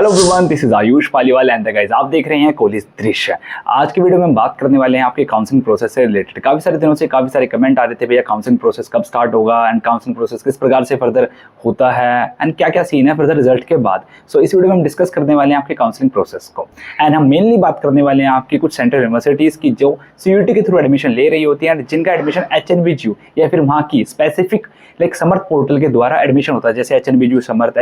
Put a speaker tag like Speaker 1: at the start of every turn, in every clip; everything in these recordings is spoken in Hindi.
Speaker 1: Hello everyone, this is Ayush Paliwal and guys आप देख रहे हैं कॉलेज दृश्य। आज की वीडियो में हम बात करने वाले हैं आपके काउंसलिंग प्रोसेस से रिलेटेड। काफी सारे दिनों से काफी सारे कमेंट आ रहे थे, भैया काउंसलिंग प्रोसेस कब स्टार्ट होगा एंड काउंसलिंग प्रोसेस किस प्रकार से फर्दर होता है एंड क्या क्या सीन है फर्दर रिजल्ट के बाद। सो इस वीडियो में हम डिस्कस करने वाले हैं आपके काउंसलिंग प्रोसेस को एंड हम मेनली बात करने वाले हैं आपकी कुछ सेंट्रल यूनिवर्सिटीज की जो CUET के थ्रू एडमिशन ले रही होती है, जिनका एडमिशन HNBGU या फिर वहाँ की स्पेसिफिक लाइक समर्थ पोर्टल के द्वारा एडमिशन होता है, जैसे HNBGU समर्थ,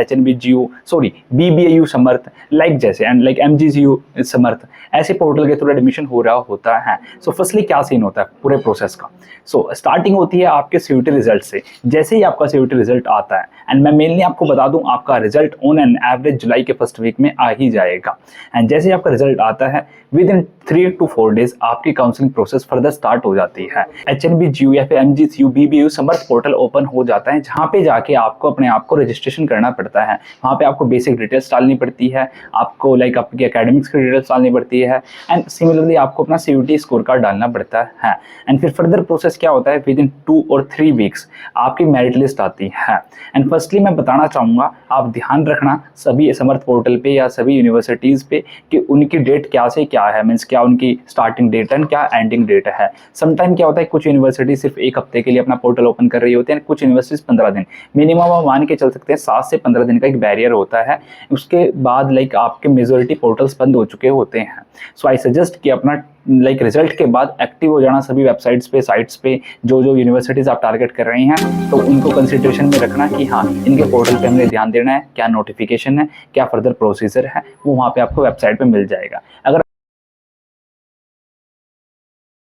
Speaker 1: BBAU समर्थ लाइक जैसे एंड लाइक MGCU समर्थ, ऐसे पोर्टल के थ्रू एडमिशन हो रहा होता है। सो फर्स्टली क्या सीन होता है पूरे प्रोसेस का। सो स्टार्टिंग होती है आपके CUET रिजल्ट से। जैसे ही आपका CUET रिजल्ट आता है एंड मैं मेनली आपको बता दूं आपका रिजल्ट ऑन एन एवरेज जुलाई के फर्स्ट वीक में आ ही जाएगा एंड जैसे ही आपका रिजल्ट आता है विद इन 3 to 4 डेज आपकी काउंसलिंग प्रोसेस फर्दर स्टार्ट हो जाती है। HNBGU या फिर MGCU BBAU समर्थ पोर्टल ओपन हो जाता है, जहाँ पे जाके आपको अपने आप को रजिस्ट्रेशन करना पड़ता है। वहाँ पे आपको बेसिक डिटेल्स डालनी पड़ती है, आपको लाइक आपकी एकेडमिक्स की डिटेल्स डालनी पड़ती है एंड सिमिलरली आपको अपना CUET स्कोर कार्ड डालना पड़ता है एंड फिर फर्दर प्रोसेस क्या होता है विद इन 2 or 3 वीक्स आपकी मेरिट लिस्ट आती है। एंड फर्स्टली मैं बताना चाहूँगा आप ध्यान रखना सभी समर्थ पोर्टल पे या सभी यूनिवर्सिटीज़ पे कि उनकी डेट क्या से क्या है, मीन्स क्या उनकी स्टार्टिंग डेट एंड क्या एंडिंग डेट है। समटाइम क्या होता है कुछ यूनिवर्सिटी सिर्फ 1 हफ्ते के लिए अपना पोर्टल ओपन कर रही होती है, कुछ यूनिवर्सिटीज 15 दिन, मिनिमम आप मान के चल सकते हैं 7 से 15 दिन का एक बैरियर होता है। उसके बाद लाइक आपके मेजोरिटी पोर्टल्स बंद हो चुके होते हैं। सो आई सजेस्ट कि अपना लाइक रिजल्ट के बाद एक्टिव हो जाना सभी वेबसाइट्स पे, साइट्स पे, जो यूनिवर्सिटीज़ आप टारगेट कर रहे हैं तो उनको कंसिडरेशन में रखना कि हाँ इनके पोर्टल पे हमने ध्यान देना है, क्या नोटिफिकेशन है, क्या फर्दर प्रोसीजर है, वो वहाँ पे आपको वेबसाइट पे मिल जाएगा।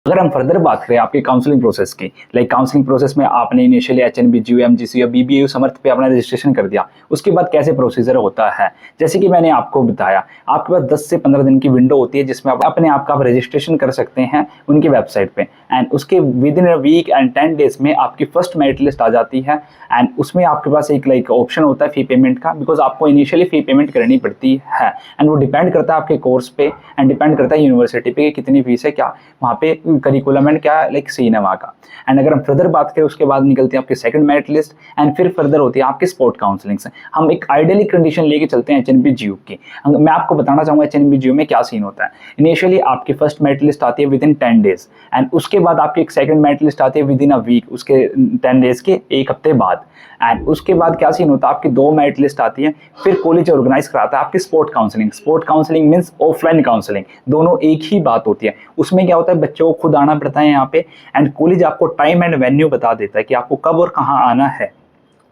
Speaker 1: अगर हम फर्दर बात करें आपके काउंसलिंग प्रोसेस की, लाइक काउंसलिंग प्रोसेस में आपने इनिशियली HNBGU, MGCU या BBAU समर्थ पे अपना रजिस्ट्रेशन कर दिया, उसके बाद कैसे प्रोसीजर होता है। जैसे कि मैंने आपको बताया आपके पास 10 से 15 दिन की विंडो होती है जिसमें आप अपने आप का रजिस्ट्रेशन कर सकते हैं उनकी वेबसाइट पे एंड उसके within a week and 10 days में आपकी फर्स्ट मेरिट लिस्ट आ जाती है एंड उसमें आपके पास एक लाइक ऑप्शन होता है फी पेमेंट का, बिकॉज आपको इनिशियली फी पेमेंट करनी पड़ती है एंड वो डिपेंड करता है आपके कोर्स पे एंड डिपेंड करता है यूनिवर्सिटी पे कितनी फीस है, क्या वहाँ पे करिकुलम एंड क्या लाइक सीन है वहाँ का। एंड अगर हम फर्दर बात करें उसके बाद निकलती है आपकी सेकंड मेरिट लिस्ट एंड फिर फर्दर होती है आपकी स्पोर्ट काउंसलिंग से। हम एक आइडियली कंडीशन लेके चलते हैं HNBGU की। मैं आपको बताना चाहूँगा HNBGU में क्या सीन होता है। इनिशियली आपकी फर्स्ट मेरिट लिस्ट आती है विद इन 10 डेज एंड उसके बाद आपकी एक सेकंड मेरिट लिस्ट आती है विद इन अ वीक, उसके 10 डेज के 1 हफ्ते बाद एंड उसके बाद क्या सीन होता है आपकी 2 मेरिट लिस्ट आती है। फिर कॉलेज ऑर्गेनाइज कराता है आपकी sport counselling. Sport counselling means offline counselling, दोनों एक ही बात होती है। उसमें क्या होता है बच्चों को खुद आना पड़ता है यहाँ पे एंड कॉलेज आपको टाइम एंड वेन्यू बता देता है कि आपको कब और कहाँ आना है।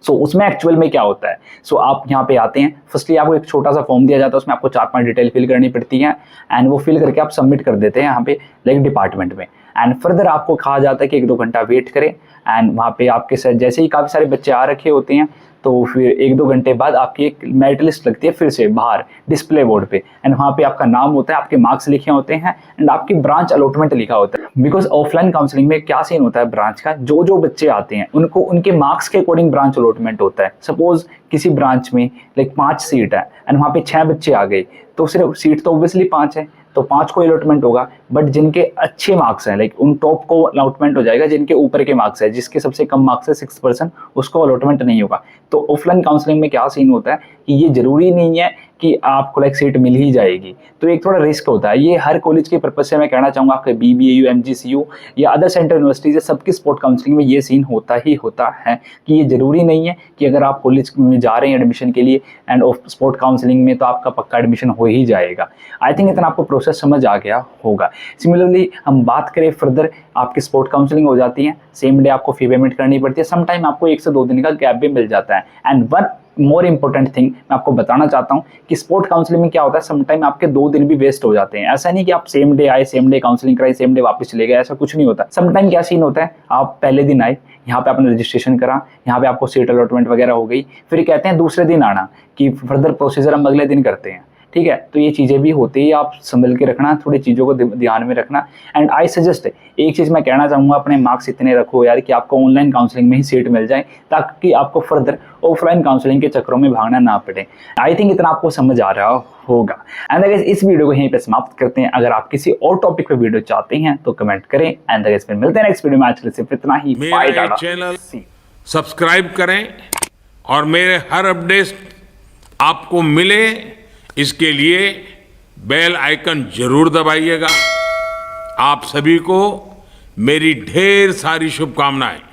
Speaker 1: सो उसमें एक्चुअल में क्या होता है, आप यहाँ पे आते हैं, फर्स्टली आपको एक छोटा सा फॉर्म दिया जाता है, उसमें आपको 4-5 डिटेल फिल करनी पड़ती है एंड वो फिल करके आप सबमिट कर देते हैं यहाँ पे लाइक डिपार्टमेंट में एंड फर्दर आपको कहा जाता है कि 1-2 घंटा वेट करें एंड वहाँ पे आपके साथ जैसे ही काफ़ी सारे बच्चे आ रखे होते हैं तो फिर 1-2 घंटे बाद आपकी एक मेरिट लिस्ट लगती है फिर से बाहर डिस्प्ले बोर्ड पे एंड वहाँ पे आपका नाम होता है, आपके मार्क्स लिखे होते हैं एंड आपकी ब्रांच अलॉटमेंट लिखा होता है। बिकॉज ऑफलाइन काउंसलिंग में क्या सीन होता है ब्रांच का, जो बच्चे आते हैं उनको उनके मार्क्स के अकॉर्डिंग ब्रांच अलॉटमेंट होता है। सपोज किसी ब्रांच में लाइक 5 सीट है एंड वहाँ पे 6 बच्चे आ गए तो सिर्फ सीट तो ऑब्वियसली 5 है तो 5 को अलॉटमेंट होगा, बट जिनके अच्छे मार्क्स हैं लाइक उन टॉप को अलॉटमेंट हो जाएगा, जिनके ऊपर के मार्क्स है, जिसके सबसे कम मार्क्स है 6% उसको अलॉटमेंट नहीं होगा। तो ऑफलाइन काउंसलिंग में क्या सीन होता है कि ये जरूरी नहीं है कि आपको लाइक सीट मिल ही जाएगी, तो एक थोड़ा रिस्क होता है। ये हर कॉलेज के पर्पज से मैं कहना चाहूँगा आपके BBAU, MGCU या अदर सेंट्रल यूनिवर्सिटीज है, सबकी स्पोर्ट काउंसलिंग में ये सीन होता ही होता है कि ये जरूरी नहीं है कि अगर आप कॉलेज में जा रहे हैं एडमिशन के लिए एंड स्पोर्ट काउंसलिंग में तो आपका पक्का एडमिशन हो ही जाएगा। आई थिंक इतना आपको प्रोसेस समझ आ गया होगा। सिमिलरली हम बात करें फर्दर आपकी स्पोर्ट काउंसलिंग हो जाती है, सेम डे आपको फी पेमेंट करनी पड़ती है, समटाइम आपको 1 से 2 दिन का गैप भी मिल जाता है। And one more important thing मैं आपको बताना चाहता हूँ कि स्पोर्ट काउंसलिंग में क्या होता है समटाइम आपके 2 दिन भी वेस्ट हो जाते हैं। ऐसा नहीं कि आप सेम डे आए, सेम डे काउंसलिंग कराई, सेम डे वापस चले गए, ऐसा कुछ नहीं होता। समटाइम क्या सीन होता है आप पहले दिन आए, यहाँ पे आपने रजिस्ट्रेशन करा, यहाँ पे आपको सीट अलॉटमेंट वगैरह हो गई, फिर कहते हैं दूसरे दिन आना कि फर्दर प्रोसीजर हम अगले दिन करते हैं, ठीक है। तो ये चीज़ें भी होती है, आप संभल के रखना, थोड़ी चीज़ों को ध्यान में रखना। एंड आई सजेस्ट एक चीज़ मैं कहना चाहूँगा, अपने मार्क्स इतने रखो यार कि आपको ऑनलाइन काउंसलिंग में ही सीट मिल जाए, ताकि आपको फर्दर ऑफलाइन काउंसलिंग के चक्रों में भागना ना पड़े। आई थिंक इतना आपको समझ आ रहा होगा। एंड गाइस इस वीडियो को यहीं पे समाप्त करते हैं। अगर आप किसी और टॉपिक पे वीडियो चाहते हैं तो कमेंट करें। एंड गाइस फिर मिलते हैं नेक्स्ट वीडियो में। आज के लिए सिर्फ इतना ही।
Speaker 2: मेरे चैनल सब्सक्राइब करें और मेरे हर अपडेट आपको मिले इसके लिए बेल आइकन जरूर दबाइएगा। आप सभी को मेरी ढेर सारी शुभकामनाएं।